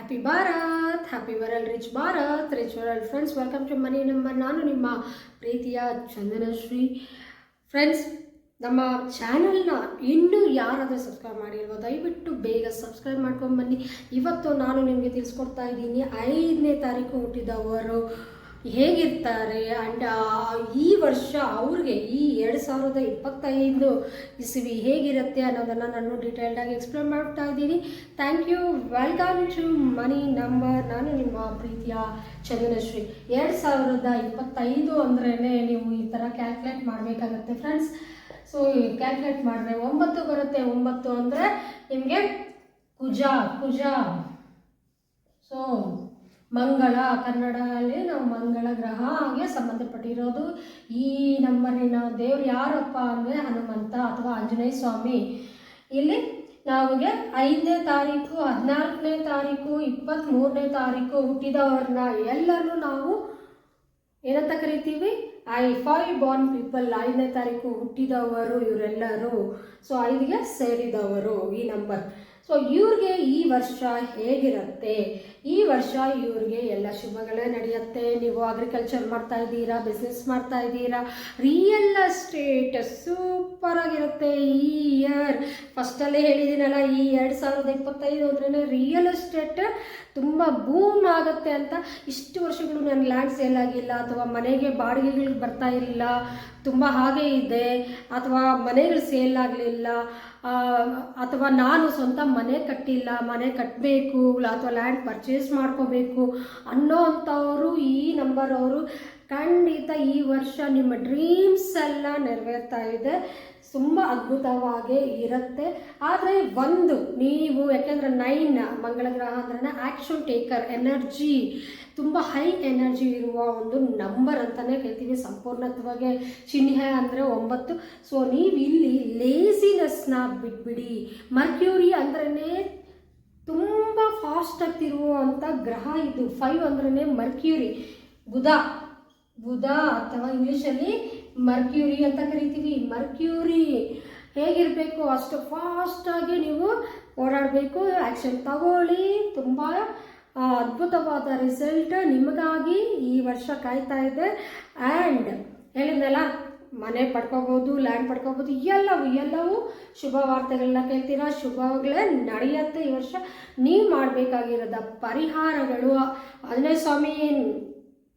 Happy world rich world friends. Welcome to money number. ನಾನು ನಿಮ್ಮ ಪ್ರೀತಿಯ ಚಂದನಶ್ರೀ. ಫ್ರೆಂಡ್ಸ್, ನಮ್ಮ ಚಾನಲ್ನ ಇನ್ನೂ ಯಾರಾದರೂ ಸಬ್ಸ್ಕ್ರೈಬ್ ಮಾಡಿಲ್ವೋ ದಯವಿಟ್ಟು ಬೇಗ ಸಬ್ಸ್ಕ್ರೈಬ್ ಮಾಡ್ಕೊಂಡು ಬನ್ನಿ. ಇವತ್ತು ನಾನು ನಿಮಗೆ ತಿಳಿಸ್ಕೊಡ್ತಾ ಇದ್ದೀನಿ 5ನೇ ತಾರೀಕು ಹುಟ್ಟಿದವರು ಹೇಗಿರ್ತಾರೆ ಆ್ಯಂಡ್ ಈ ವರ್ಷ ಅವ್ರಿಗೆ ಈ 2025 ಇಸವಿ ಹೇಗಿರುತ್ತೆ ಅನ್ನೋದನ್ನು ನಾನು ಡೀಟೇಲ್ಡಾಗಿ ಎಕ್ಸ್ಪ್ಲೇನ್ ಮಾಡ್ತಾ ಇದ್ದೀನಿ. Thank you. Welcome to money number. ನಾನು ನಿಮ್ಮ ಪ್ರೀತಿಯ ಚಂದನಶ್ರೀ. 2025 ಅಂದ್ರೇ ನೀವು ಈ ಥರ ಕ್ಯಾಲ್ಕುಲೇಟ್ ಮಾಡಬೇಕಾಗತ್ತೆ ಫ್ರೆಂಡ್ಸ್. ಸೊ ಕ್ಯಾಲ್ಕುಲೇಟ್ ಮಾಡಿದ್ರೆ 9 ಬರುತ್ತೆ. 9 ಅಂದರೆ ನಿಮಗೆ ಕುಜ. ಸೊ ಮಂಗಳ, ಕನ್ನಡದಲ್ಲಿ ನಾವು ಮಂಗಳ ಗ್ರಹಗೆ ಸಂಬಂಧಪಟ್ಟಿರೋದು. ಈ ನಂಬರಿನ ದೇವ್ರು ಯಾರಪ್ಪ ಅಂದರೆ ಹನುಮಂತ ಅಥವಾ ಆಂಜನೇಯ ಸ್ವಾಮಿ. ಇಲ್ಲಿ ನಮಗೆ 5ನೇ ತಾರೀಕು, 14ನೇ ತಾರೀಕು, 23ನೇ ತಾರೀಕು ಹುಟ್ಟಿದವ್ರನ್ನ ಎಲ್ಲರೂ ನಾವು ಏನಂತ ಕರಿತೀವಿ? 5 ಬಾರ್ನ್ ಪೀಪಲ್. 5ನೇ ತಾರೀಕು ಹುಟ್ಟಿದವರು ಇವರೆಲ್ಲರೂ. ಸೊ 5ಗೆ ಸೇರಿದವರು ಈ ನಂಬರ್. ಸೊ ಇವ್ರಿಗೆ ಈ ವರ್ಷ ಹೇಗಿರುತ್ತೆ? ಈ ವರ್ಷ ಇವ್ರಿಗೆ ಎಲ್ಲ ಶುಭಗಳೇ ನಡೆಯುತ್ತೆ. ನೀವು ಅಗ್ರಿಕಲ್ಚರ್ ಮಾಡ್ತಾ ಇದ್ದೀರಾ, ಬಿಸ್ನೆಸ್ ಮಾಡ್ತಾ ಇದ್ದೀರಾ, ರಿಯಲ್ ಎಸ್ಟೇಟ್ ಸೂಪರ್ ಆಗಿರುತ್ತೆ ಈ ಇಯರ್. ಫಸ್ಟಲ್ಲೇ ಹೇಳಿದ್ದೀನಲ್ಲ, ಈ 2025 ಅಂದ್ರೆ ರಿಯಲ್ ಎಸ್ಟೇಟ್ ತುಂಬ ಬೂಮ್ ಆಗುತ್ತೆ ಅಂತ. ಇಷ್ಟು ವರ್ಷಗಳು ನನ್ನ ಲ್ಯಾಂಡ್ ಸೇಲ್ ಆಗಿಲ್ಲ, ಅಥವಾ ಮನೆಗೆ ಬಾಡಿಗೆಗಳಿಗೆ ಬರ್ತಾ ಇರಲಿಲ್ಲ, ತುಂಬ ಹಾಗೆ ಇದೆ, ಅಥವಾ ಮನೆಗಳು ಸೇಲ್ ಆಗಲಿಲ್ಲ, ಅಥವಾ ನಾನು ಸ್ವಂತ ಮನೆ ಕಟ್ಟಿಲ್ಲ, ಮನೆ ಕಟ್ಟಬೇಕು, ಅಥವಾ ಲ್ಯಾಂಡ್ ಪರ್ಚೇಸ್ ಮಾಡ್ಕೋಬೇಕು ಅನ್ನೋ ಅಂಥವರು ಈ ನಂಬರ್ ಅವರು ಖಂಡಿತ ಈ ವರ್ಷ ನಿಮ್ಮ ಡ್ರೀಮ್ಸ್ ಎಲ್ಲ ನೆರವೇರ್ತಾ ಇದೆ. ತುಂಬ ಅದ್ಭುತವಾಗಿ ಇರುತ್ತೆ. ಆದರೆ ಒಂದು ನೀವು ಯಾಕೆಂದರೆ 9 ಮಂಗಳ ಗ್ರಹ ಅಂದ್ರೆ ಆ್ಯಕ್ಷನ್ ಟೇಕರ್ ಎನರ್ಜಿ, ತುಂಬ ಹೈ ಎನರ್ಜಿ ಇರುವ ಒಂದು ನಂಬರ್ ಅಂತಲೇ ಹೇಳ್ತೀವಿ. ಸಂಪೂರ್ಣತ್ವವಾಗಿ ಚಿಹ್ನೆ ಅಂದರೆ 9. ಸೊ ನೀವು ಇಲ್ಲಿ ಲೇಸಿನೆಸ್ನ ಬಿಟ್ಬಿಡಿ. ಮರ್ಕ್ಯೂರಿ ಅಂದ್ರೇ ತುಂಬ ಫಾಸ್ಟ್ ಆಗ್ತಿರುವಂಥ ಗ್ರಹ ಇದು. 5 ಅಂದ್ರೆ ಮರ್ಕ್ಯೂರಿ, ಬುಧ ಅಥವಾ ಇಂಗ್ಲೀಷಲ್ಲಿ ಮರ್ಕ್ಯೂರಿ ಅಂತ ಕರಿತೀವಿ. ಮರ್ಕ್ಯೂರಿ ಹೇಗಿರಬೇಕು ಅಷ್ಟು ಫಾಸ್ಟಾಗಿ ನೀವು ಓಡಾಡಬೇಕು. ಆ್ಯಕ್ಷನ್ ತಗೊಳ್ಳಿ. ತುಂಬ ಅದ್ಭುತವಾದ ರಿಸಲ್ಟ್ ನಿಮಗಾಗಿ ಈ ವರ್ಷ ಕಾಯ್ತಾ ಇದೆ. ಆ್ಯಂಡ್ ಹೇಳಿದ್ನಲ್ಲ, ಮನೆ ಪಡ್ಕೋಬೋದು, ಲ್ಯಾಂಡ್ ಪಡ್ಕೋಬೋದು, ಎಲ್ಲವೂ ಶುಭ ವಾರ್ತೆಗಳನ್ನ ಕೇಳ್ತೀರಾ. ಶುಭಗಳೇ ನಡೆಯುತ್ತೆ ಈ ವರ್ಷ. ನೀವು ಮಾಡಬೇಕಾಗಿರೋದ ಪರಿಹಾರಗಳು, ಆಂಜನೇಯ ಸ್ವಾಮಿ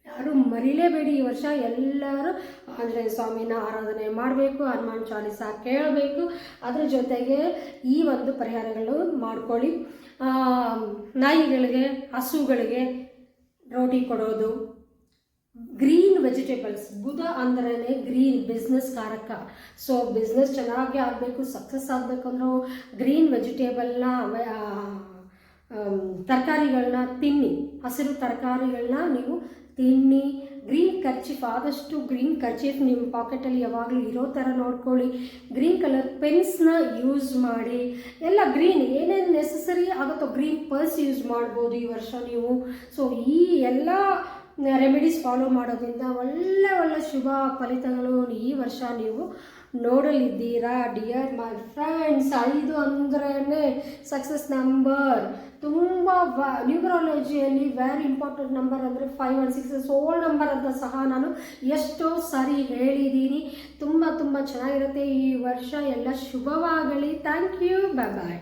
ಯಾರು ಮರಿಲೇಬೇಡಿ. ಈ ವರ್ಷ ಎಲ್ಲರೂ ಆಂಜನೇಯ ಸ್ವಾಮಿನ ಆರಾಧನೆ ಮಾಡಬೇಕು, ಹನುಮಾನ್ ಚಾಲಿಸ ಕೇಳಬೇಕು. ಅದ್ರ ಜೊತೆಗೆ ಈ ಒಂದು ಪರಿಹಾರಗಳು ಮಾಡ್ಕೊಳ್ಳಿ. ನಾಯಿಗಳಿಗೆ, ಹಸುಗಳಿಗೆ ರೋಟಿ ಕೊಡೋದು, ಗ್ರೀನ್ ವೆಜಿಟೇಬಲ್ಸ್. ಬುಧ ಅಂದ್ರೆ ಗ್ರೀನ್, ಬಿಸ್ನೆಸ್ ಕಾರಕ. ಸೊ ಬಿಸ್ನೆಸ್ ಚೆನ್ನಾಗಿ ಆಗಬೇಕು, ಸಕ್ಸಸ್ ಆಗಬೇಕು ಅಂದ್ರೆ ಗ್ರೀನ್ ವೆಜಿಟೇಬಲ್ನ, ತರಕಾರಿಗಳನ್ನ ತಿನ್ನಿ. ಹಸಿರು ತರಕಾರಿಗಳನ್ನ ನೀವು ತಿನ್ನಿ. ಗ್ರೀನ್ ಕರ್ಚೀಫ್, ಆದಷ್ಟು ಗ್ರೀನ್ ಕರ್ಚೀಫ್ ನಿಮ್ಮ ಪಾಕೆಟಲ್ಲಿ ಯಾವಾಗಲೂ ಇರೋ ಥರ ನೋಡ್ಕೊಳ್ಳಿ. ಗ್ರೀನ್ ಕಲರ್ ಪೆನ್ಸ್ನ ಯೂಸ್ ಮಾಡಿ. ಎಲ್ಲ ಗ್ರೀನ್ ಏನೇನು ನೆಸಸರಿ ಆಗುತ್ತೋ ಗ್ರೀನ್ ಪರ್ಸ್ ಯೂಸ್ ಮಾಡ್ಬೋದು ಈ ವರ್ಷ ನೀವು. ಸೊ ಈ ಎಲ್ಲ ರೆಮಿಡೀಸ್ ಫಾಲೋ ಮಾಡೋದ್ರಿಂದ ಒಳ್ಳೆ ಶುಭ ಫಲಿತಗಳು ಈ ವರ್ಷ ನೀವು ನೋಡಲಿದ್ದೀರಾ. ಡಿಯರ್ ಮೈ ಫ್ರೆಂಡ್ಸ್, 5 ಅಂದ್ರೆ ಸಕ್ಸಸ್ ನಂಬರ್. ತುಂಬ ನ್ಯೂಮರಾಲಜಿಯಲ್ಲಿ ವೆರಿ ಇಂಪಾರ್ಟೆಂಟ್ ನಂಬರ್ ಅಂದರೆ 5 and 6 ಸೋಲ್ ನಂಬರ್ ಅಂತ ಸಹ ನಾನು ಎಷ್ಟೋ ಸಾರಿ ಹೇಳಿದ್ದೀನಿ. ತುಂಬ ಚೆನ್ನಾಗಿರುತ್ತೆ ಈ ವರ್ಷ. ಎಲ್ಲ ಶುಭವಾಗಲಿ. Thank you. ಬಾಯ್.